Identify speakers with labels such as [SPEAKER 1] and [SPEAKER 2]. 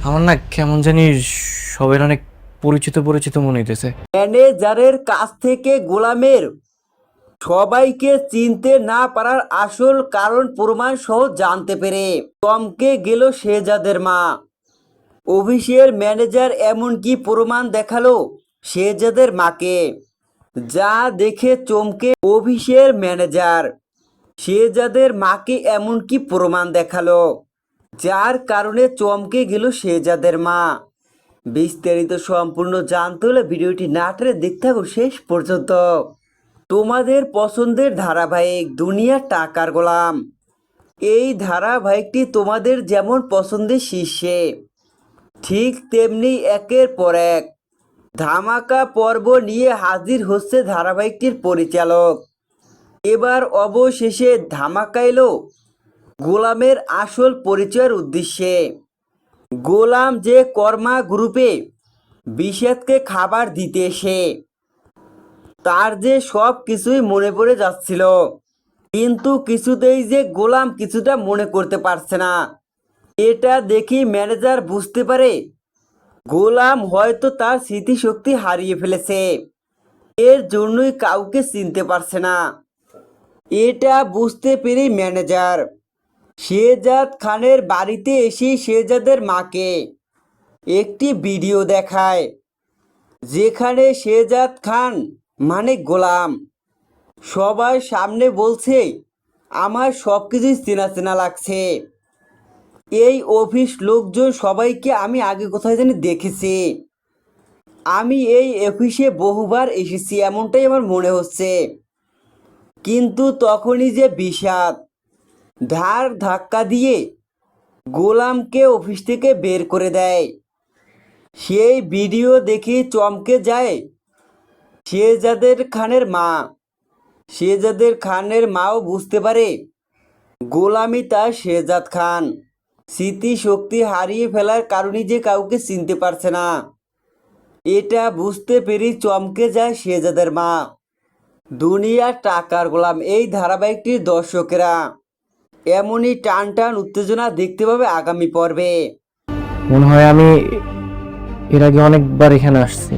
[SPEAKER 1] আমার না কেমন জানি সবাই অনেক পরিচিত পরিচিত মনে হইতেছে।
[SPEAKER 2] ম্যানেজারের কাছ থেকে গোলামের সবাইকে চিনতে না পারার আসল কারণ প্রমাণ সহ জানতে পেরে চমকে গেল শেহজাদের মা। অফিসের ম্যানেজার এমনকি প্রমাণ দেখালো শেহজাদের মাকে, যা দেখে চমকে অফিসের ম্যানেজার শেহজাদের মাকে এমনকি প্রমাণ দেখালো, যার কারণে চমকে গেল শেহজাদের মা। বিস্তারিত সম্পূর্ণ জানতে হলে ভিডিওটি না টেনে দেখতে থাকো শেষ পর্যন্ত। তোমাদের পছন্দের ধারাবাহিক দুনিয়া টাকার গোলাম, এই ধারাবাহিকটি তোমাদের যেমন পছন্দের শীর্ষে, ঠিক তেমনি একের পর এক ধামাকা পর্ব নিয়ে হাজির হচ্ছে ধারাবাহিকটির পরিচালক। এবার অবশেষে ধামাকা এলো গোলামের আসল পরিচয়ের উদ্দেশ্যে। গোলাম যে কর্মা গ্রুপে বিষাদকে খাবার দিতে এসে তার যে সব কিছুই মনে পড়ে যাচ্ছিল, কিন্তু কিছুতেই যে গোলাম কিছুটা মনে করতে পারছে না। এটা দেখি ম্যানেজার বুঝতে পারে গোলাম হয়তো তার স্মৃতিশক্তি হারিয়ে ফেলেছে, এর জন্যই কাউকে চিনতে পারছে না। এটা বুঝতে পেরে ম্যানেজার শেহজাদ খানের বাড়িতে এসে শেহজাদের মাকে একটি ভিডিও দেখায়, যেখানে শেহজাদ খান মানে গোলাম সবার সামনে বলছে, আমার সব কিছুই চেনা চেনা লাগছে, এই অফিস লোকজন সবাইকে আমি আগে কোথায় জানি দেখেছি, আমি এই অফিসে বহুবার এসেছি এমনটাই আমার মনে হচ্ছে। কিন্তু তখনই যে বিষাদ ধার ধাক্কা দিয়ে গোলামকে অফিস থেকে বের করে দেয়, সেই ভিডিও দেখে চমকে যায় শেহজাদের খানের মা। শেহজাদের খানের মাও বুঝতে পারে গোলামই তার শেহজাদ খান স্মৃতিশক্তি হারিয়ে ফেলার কারণে যে কাউকে চিনতে পারছে না। এটা বুঝতে পেরে চমকে যায় শেহজাদের মা। দুনিয়া টাকার গোলাম এই ধারাবাহিকটির দর্শকেরা এমনই টান টান উত্তেজনা দেখতে পাবে আগামী পর্বে।
[SPEAKER 1] মনে হয় আমি এর আগে অনেকবার এখানে আসছি।